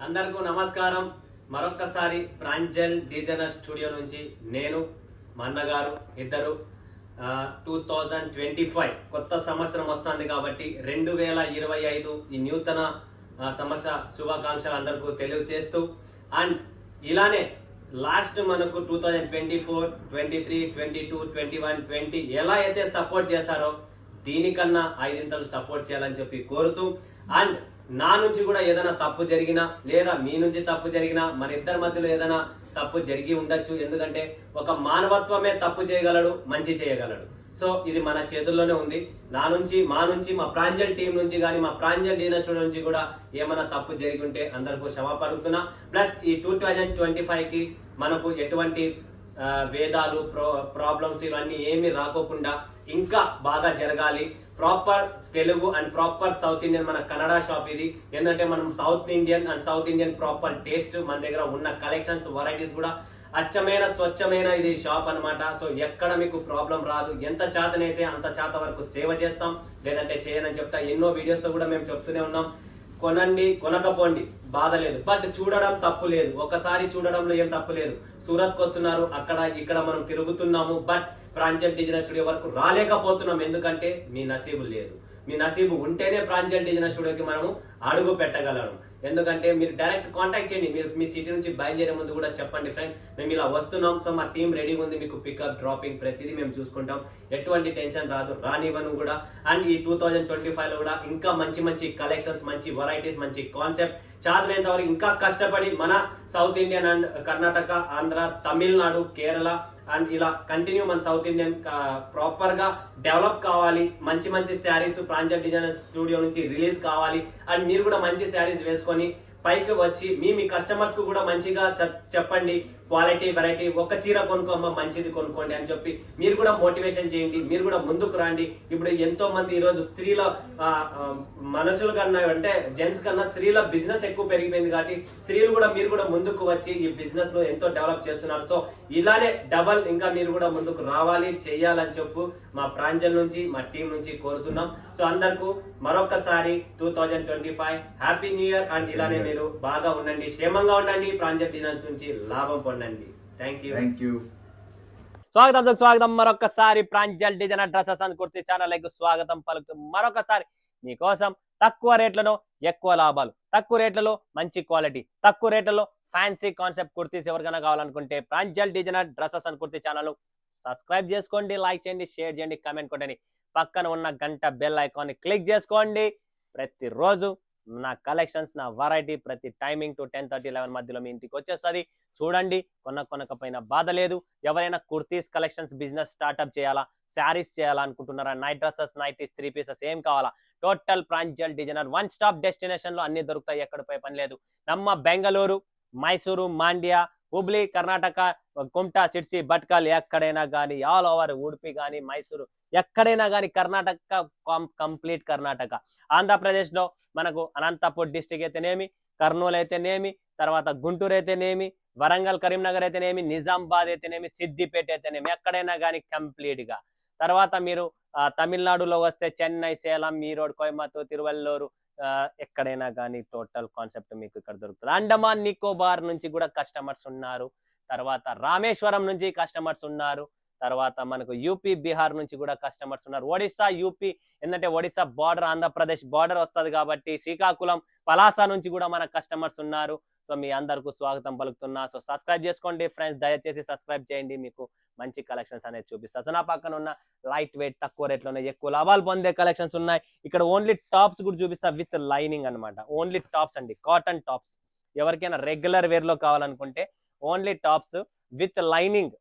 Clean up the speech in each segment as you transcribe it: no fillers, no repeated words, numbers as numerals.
అందరికీ నమస్కారం. మరొక్కసారి ప్రాంజల్ డిజైనర్ స్టూడియో నుంచి నేను మా అన్నగారు ఇద్దరు 2025 కొత్త సంవత్సరం వస్తుంది కాబట్టి 2025 ఈ నూతన సంవత్సర శుభాకాంక్షలు అందరికీ తెలియజేస్తూ అండ్ ఇలానే లాస్ట్ మనకు 2024, 23, 22, 21, 20 ఎలా అయితే సపోర్ట్ చేశారో దీనికన్నా ఐదింతలు సపోర్ట్ చేయాలని చెప్పి కోరుతూ అండ్ నా నుంచి కూడా ఏదైనా తప్పు జరిగినా లేదా మీ నుంచి తప్పు జరిగినా మన ఇద్దరి మధ్యలో ఏదైనా తప్పు జరిగి ఉండొచ్చు. ఎందుకంటే ఒక మానవత్వమే తప్పు చేయగలడు, మంచి చేయగలడు. సో ఇది మన చేతుల్లోనే ఉంది. మా నుంచి మా ప్రాంజల్ టీం నుంచి కానీ మా ప్రాంజల్ డిజైనర్ స్టూడియో నుంచి కూడా ఏమైనా తప్పు జరిగి ఉంటే అందరికీ క్షమాపణ అడుగుతున్నా. ప్లస్ ఈ 2025కి మనకు ఎటువంటి వేదాలు ప్రాబ్లమ్స్ ఇవన్నీ ఏమి రాకోకుండా ఇంకా బాగా జరగాలి. Proper Telugu and proper south Indian మన కన్నడ షాప్ ఇది. ఏంటంటే మనం సౌత్ ఇండియన్ ప్రాపర్ టేస్ట్ మన దగ్గర ఉన్న కలెక్షన్స్ వెరైటీస్ కూడా అచ్చమైన స్వచ్ఛమైన ఇది షాప్ అన్నమాట. సో ఎక్కడ మీకు ప్రాబ్లం రాదు. ఎంత చేతనైతే అంత చేత వరకు సేవ చేస్తాం, లేదంటే చేయనని చెప్తా. ఎన్నో వీడియోస్ లో కూడా మేము చెప్తూనే ఉన్నాం, కొనండి కొనకపోండి బాధ లేదు, బట్ చూడడం తప్పు లేదు. ఒకసారి చూడడంలో ఏం తప్పు లేదు. సూరత్ కు వస్తున్నారు, అక్కడ ఇక్కడ మనం తిరుగుతున్నాము, బట్ ప్రాంజల్ డిజైనర్ స్టూడియో వరకు రాలేకపోతున్నాం. ఎందుకంటే మీ నసీబు లేదు. మీ నసీబు ఉంటేనే ప్రాంజల్ డిజైనర్ స్టూడియోకి మనము అడుగు పెట్టగలము. ఎందుకంటే మీరు డైరెక్ట్ కాంటాక్ట్ చేయండి. మీరు మీ సిటీ నుంచి బయలుదేరే ముందు కూడా చెప్పండి, ఫ్రెండ్స్ మేము ఇలా వస్తున్నాం, సో మా టీం రెడీగా ఉంది, మీకు పికప్ డ్రాపింగ్ ప్రతిదీ మేము చూసుకుంటాం, ఎటువంటి టెన్షన్ రాదు, రానివ్వను కూడా. అండ్ ఈ 2025 లో కూడా ఇంకా మంచి కలెక్షన్స్, మంచి వెరైటీస్, మంచి కాన్సెప్ట్ చాదనేంత వరకు ఇంకా కష్టపడి మన south Indian and Karnataka, Andhra, Tamil Nadu, Kerala and ఇలా కంటిన్యూ మన సౌత్ ఇండియన్ ప్రాపర్ గా డెవలప్ కావాలి. మంచి శారీస్ ప్రాంజల్ డిజైనర్ స్టూడియో నుంచి రిలీజ్ కావాలి. అండ్ మీరు కూడా మంచి శారీస్ వేసుకొని పైకి వచ్చి మీ కస్టమర్స్ కు కూడా మంచిగా చెప్పండి, క్వాలిటీ వెరైటీ, ఒక చీర కొనుక్కోమ్మా మంచిది కొనుక్కోండి అని చెప్పి మీరు కూడా మోటివేషన్ చేయండి. మీరు కూడా ముందుకు రండి. ఇప్పుడు ఎంతో మంది ఈరోజు స్త్రీల మనుషుల కన్నా అంటే జెంట్స్ కన్నా స్త్రీల బిజినెస్ ఎక్కువ పెరిగిపోయింది కాబట్టి స్త్రీలు కూడా మీరు కూడా ముందుకు వచ్చి ఈ బిజినెస్ లో ఎంతో డెవలప్ చేస్తున్నారు. సో ఇలానే డబల్ ఇంకా మీరు కూడా ముందుకు రావాలి, చెయ్యాలని చెప్పు మా ప్రాంజల్ నుంచి మా టీం నుంచి కోరుతున్నాం. సో అందరికీ మరొకసారి 2025 హ్యాపీ న్యూ ఇయర్. అండ్ ఇలానే మీరు బాగా ఉండండి, క్షేమంగా ఉండండి, ప్రాంజల్ డిజైనర్ నుంచి లాభం పొందండి. Thank you. స్వాగతం మరొకసారి Pranjal designer dresses and kurti channel స్వాగతం పలుకుతూ మరొకసారి మీకోసం తక్కువ రేట్లలో ఎక్కువ లాభాలు, తక్కువ రేట్లలో మంచి క్వాలిటీ, తక్కువ రేట్లలో ఫ్యాన్సీ కాన్సెప్ట్ కుర్తీస్ ఎవరికైనా కావాలనుకుంటే Pranjal designer dresses and kurti channel subscribe చేసుకోండి, లైక్ చేయండి, షేర్ చేయండి, కామెంట్ కొట్టండి, పక్కన ఉన్న గంట బెల్ ఐకాన్ ని క్లిక్ చేసుకోండి. ప్రతిరోజు నా కలెక్షన్స్, నా వెరైటీ ప్రతి టైమింగ్ టు 10:30, 11 మధ్యలో మీ ఇంటికి వచ్చేస్తుంది. చూడండి, కొనకపోయినా బాధ లేదు. ఎవరైనా కుర్తీస్ కలెక్షన్స్ బిజినెస్ స్టార్ట్అప్ చేయాలా, శారీస్ చేయాలా అనుకుంటున్నారా, నైట్ డ్రెస్సెస్, నైటీస్, 3 పీసెస్ ఏం కావాలా, total Pranjal designer one stop destination లో అన్ని దొరుకుతాయి. ఎక్కడ పోయి పని లేదు. నమ్మ బెంగళూరు, మైసూరు, మాండ్యా, హుబ్లీ, కర్ణాటక, కుమ్టా, సిడ్సి, భట్కల్ ఎక్కడైనా కానీ, ఆల్ ఓవర్ ఉడిపి కానీ, మైసూరు ఎక్కడైనా కానీ, కర్ణాటక కంప్లీట్ కర్ణాటక, ఆంధ్రప్రదేశ్ లో మనకు అనంతపూర్ డిస్టిక్ అయితేనేమి, కర్నూలు అయితేనేమి, తర్వాత గుంటూరు అయితేనేమి, వరంగల్, కరీంనగర్ అయితేనేమి, నిజామాబాద్ అయితేనేమి, సిద్దిపేట అయితేనేమి, ఎక్కడైనా కానీ కంప్లీట్ గా. తర్వాత మీరు తమిళనాడులో వస్తే చెన్నై, సేలం, ఈరోడ్, కోయంబత్తూరు, తిరువల్లూరు ఎక్కడైనా కానీ టోటల్ కాన్సెప్ట్ మీకు ఇక్కడ దొరుకుతుంది. అండమాన్ నికోబార్ నుంచి కూడా కస్టమర్స్ ఉన్నారు. తర్వాత రామేశ్వరం నుంచి కస్టమర్స్ ఉన్నారు. తర్వాత మనకు యూపీ, బీహార్ నుంచి కూడా కస్టమర్స్ ఉన్నారు. ఒడిస్సా, యూపీ, ఎందుకంటే ఒడిస్సా బార్డర్ ఆంధ్రప్రదేశ్ బార్డర్ వస్తుంది కాబట్టి శ్రీకాకుళం, పలాస నుంచి కూడా మన కస్టమర్స్ ఉన్నారు. సో మీ అందరికీ స్వాగతం పలుకుతున్నా. సో సబ్స్క్రైబ్ చేసుకోండి ఫ్రెండ్స్, దయచేసి సబ్స్క్రైబ్ చేయండి, మీకు మంచి కలెక్షన్స్ అనేది చూపిస్తాను. సో నా పక్కన ఉన్న లైట్ వెయిట్, తక్కువ రేట్లోనే ఎక్కువ లాభాలు పొందే కలెక్షన్స్ ఉన్నాయి. ఇక్కడ ఓన్లీ టాప్స్ కూడా చూపిస్తా విత్ లైనింగ్ అనమాట. ఓన్లీ టాప్స్ అండి, కాటన్ టాప్స్. ఎవరికైనా రెగ్యులర్ వేర్ లో కావాలనుకుంటే ఓన్లీ టాప్స్ విత్ లైనింగ్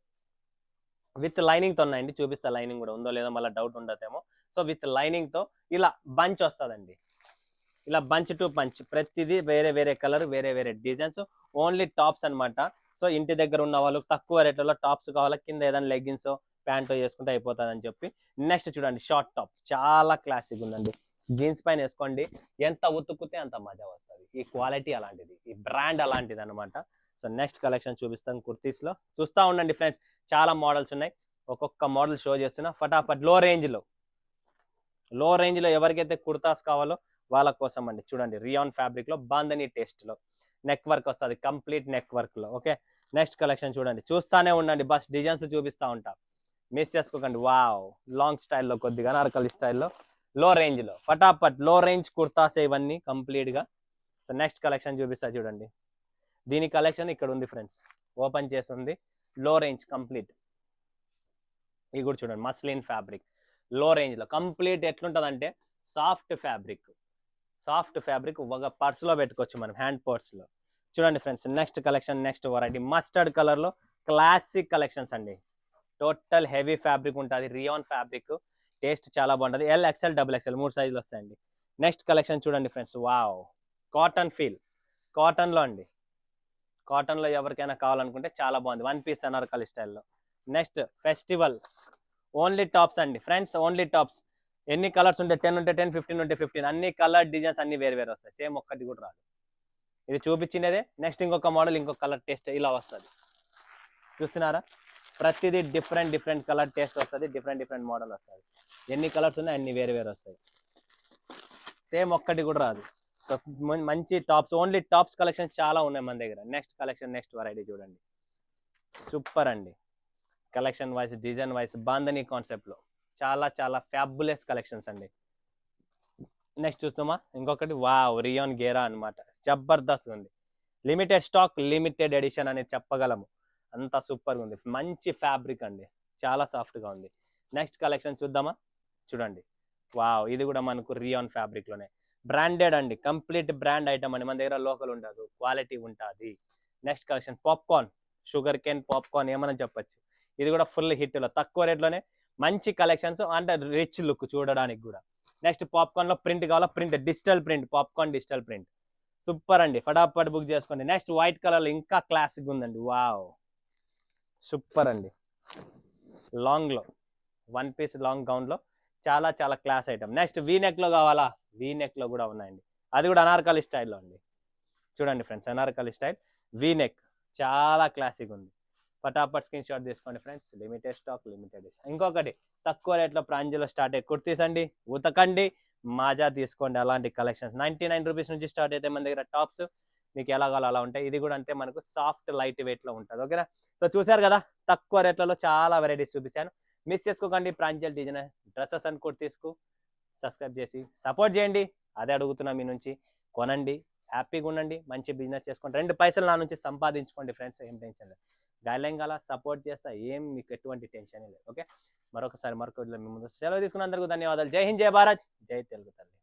తో ఉన్నాయండి. చూపిస్తా లైనింగ్ కూడా ఉందో లేదో, మళ్ళీ డౌట్ ఉండదేమో. సో విత్ లైనింగ్ తో ఇలా బంచ్ వస్తుందండి. ఇలా బంచ్ టు బంచ్ ప్రతిదీ వేరే కలర్, వేరే డిజైన్స్. ఓన్లీ టాప్స్ అనమాట. సో ఇంటి దగ్గర ఉన్న వాళ్ళు తక్కువ రేట్లలో టాప్స్ కావాలా, కింద ఏదైనా లెగ్గిన్స్ ప్యాంటు వేసుకుంటే అయిపోతుంది అని చెప్పి. నెక్స్ట్ చూడండి, షార్ట్ టాప్ చాలా క్లాసిక్ ఉందండి. జీన్స్ పైన వేసుకోండి, ఎంత ఉతుక్కుతే అంత మజా వస్తుంది. ఈ క్వాలిటీ అలాంటిది, ఈ బ్రాండ్ అలాంటిది అనమాట. సో నెక్స్ట్ కలెక్షన్ చూపిస్తాను కుర్తీస్ లో. చూస్తూ ఉండండి ఫ్రెండ్స్, చాలా మోడల్స్ ఉన్నాయి. ఒక్కొక్క మోడల్ షో చేస్తున్నా ఫటాఫట్. లో రేంజ్ లో ఎవరికైతే కుర్తాస్ కావాలో వాళ్ళ కోసం అండి. చూడండి, రియాన్ ఫ్యాబ్రిక్ లో, బాందని టేస్ట్ లో నెక్ వర్క్ వస్తుంది, కంప్లీట్ నెక్ వర్క్ లో. ఓకే, నెక్స్ట్ కలెక్షన్ చూడండి, చూస్తానే ఉండండి, బస్ డిజైన్స్ చూపిస్తా ఉంటా, మిస్ చేసుకోకండి. వావ్, లాంగ్ స్టైల్లో కొద్దిగా అనార్కలి స్టైల్లో లో రేంజ్ లో ఫటాఫట్ లో రేంజ్ కుర్తాస్ ఇవన్నీ కంప్లీట్ గా. సో నెక్స్ట్ కలెక్షన్ చూపిస్తా చూడండి, దీని కలెక్షన్ ఇక్కడ ఉంది ఫ్రెండ్స్, ఓపెన్ చేసి ఉంది, లో రేంజ్ కంప్లీట్. ఇది కూడా చూడండి, మస్లిన్ ఫ్యాబ్రిక్ లో రేంజ్ లో కంప్లీట్. ఎట్లుంటదంటే సాఫ్ట్ ఫ్యాబ్రిక్, సాఫ్ట్ ఫ్యాబ్రిక్ ఒక పర్స్ లో పెట్టుకోవచ్చు మనం, హ్యాండ్ పర్స్ లో. చూడండి friends, next collection, next variety mustard colour లో క్లాసిక్ కలెక్షన్స్ అండి. టోటల్ హెవీ ఫ్యాబ్రిక్ ఉంటుంది, రియాన్ ఫ్యాబ్రిక్, టేస్ట్ చాలా బాగుంటుంది. ఎల్ ఎక్స్ఎల్ డబుల్ ఎక్స్ఎల్ 3 సైజులు వస్తాయండి. నెక్స్ట్ కలెక్షన్ చూడండి friends, wow, cotton feel, cotton లో అండి, కాటన్ లో ఎవరికైనా కావాలనుకుంటే చాలా బాగుంది, 1 పీస్ అనార్కలి స్టైల్లో. నెక్స్ట్ ఫెస్టివల్ ఓన్లీ టాప్స్ అండి ఫ్రెండ్స్, ఓన్లీ టాప్స్. ఎన్ని కలర్స్ ఉంటే 10 ఉంటే 10, 15 ఉంటే 15, అన్ని కలర్ డిజైన్స్ అన్ని వేరు వేరు వస్తాయి, సేమ్ ఒక్కటి కూడా రాదు. ఇది చూపించినదే, నెక్స్ట్ ఇంకొక మోడల్, ఇంకొక కలర్ టేస్ట్ ఇలా వస్తుంది. చూస్తున్నారా, ప్రతిదీ డిఫరెంట్ డిఫరెంట్ కలర్ టేస్ట్ వస్తుంది, డిఫరెంట్ డిఫరెంట్ మోడల్ వస్తుంది. ఎన్ని కలర్స్ ఉన్నాయి అన్ని వేరు వేరు వస్తాయి, సేమ్ ఒక్కటి కూడా రాదు. సో మంచి టాప్స్, ఓన్లీ టాప్స్ కలెక్షన్స్ చాలా ఉన్నాయి మన దగ్గర. నెక్స్ట్ కలెక్షన్, నెక్స్ట్ వెరైటీ చూడండి, సూపర్ అండి. Collection wise, design wise, bandhani concept లో చాలా చాలా ఫ్యాబులెస్ కలెక్షన్స్ అండి. నెక్స్ట్ చూస్తామా, ఇంకొకటి వావ్, రియాన్ గేరా అన్నమాట, జబర్దస్త్ ఉంది. లిమిటెడ్ స్టాక్, లిమిటెడ్ ఎడిషన్ అనేది చెప్పగలము, అంత సూపర్ ఉంది. మంచి ఫ్యాబ్రిక్ అండి, చాలా సాఫ్ట్ గా ఉంది. నెక్స్ట్ కలెక్షన్ చూద్దామా, చూడండి, వావ్, ఇది కూడా మనకు రియాన్ ఫ్యాబ్రిక్ లోనే, బ్రాండెడ్ అండి, కంప్లీట్ బ్రాండ్ ఐటమ్ అండి, మన దగ్గర లోకల్ ఉండదు, క్వాలిటీ ఉంటుంది. Next collection popcorn, sugar cane popcorn ఏమైనా చెప్పచ్చు. ఇది కూడా ఫుల్ హిట్ లో, తక్కువ రేట్ లోనే మంచి కలెక్షన్స్, అంటే రిచ్ లుక్ చూడడానికి కూడా. నెక్స్ట్ పాప్కార్న్ లో ప్రింట్ కావాలా, print, digital print, popcorn digital print, super అండి, ఫటాఫట్ బుక్ చేసుకోండి. నెక్స్ట్ వైట్ కలర్ లో ఇంకా క్లాసిక్ ఉందండి, వావ్, సూపర్ అండి. లాంగ్ లో 1 పీస్ లాంగ్ గౌన్ లో చాలా చాలా class item. Next V neck లో కావాలా, వీ నెక్ లో కూడా ఉన్నాయండి, అది కూడా అనార్కలి స్టైల్లో అండి. చూడండి friends, Anarkali style V neck, చాలా క్లాసిక్ ఉంది. ఫటాఫట్ స్క్రీన్ షాట్ తీసుకోండి ఫ్రెండ్స్, లిమిటెడ్ స్టాక్, లిమిటెడ్. ఇంకొకటి తక్కువ రేట్లో ప్రాంజీలో స్టార్ట్ అయ్యి కుర్తీస్ అండి, ఉతకండి మాజా తీసుకోండి. అలాంటి కలెక్షన్స్ 99 రూపీస్ నుంచి స్టార్ట్ అయితే మన దగ్గర టాప్స్, మీకు ఎలా కావాలో అలా ఉంటాయి. ఇది కూడా అంతే, మనకు సాఫ్ట్ లైట్ వెయిట్ లో ఉంటుంది. ఓకేనా, సో చూసారు కదా, తక్కువ రేట్లలో చాలా వెరైటీస్ చూపించాను, మిస్ చేసుకోకండి. ప్రాంజల్ డిజైన్ డ్రెస్సెస్ అండ్ కుర్తీస్కు సబ్స్క్రైబ్ చేసి సపోర్ట్ చేయండి, అదే అడుగుతున్నా మీ నుంచి. కొనండి, హ్యాపీగా ఉండండి, మంచి బిజినెస్ చేసుకోండి, 2 పైసలు నా నుంచి సంపాదించుకోండి ఫ్రెండ్స్, ఏం టెన్షన్ లేదు. గైడ్లైన్ అలా సపోర్ట్ చేస్తా, ఏం మీకు ఎటువంటి టెన్షన్ లేదు. ఓకే, మరొక వీడియోలో మీ ముందు సెలవు తీసుకున్నందుకు ధన్యవాదాలు. జై హింద్, జై భారత్, జై తెలుగు తల్లి.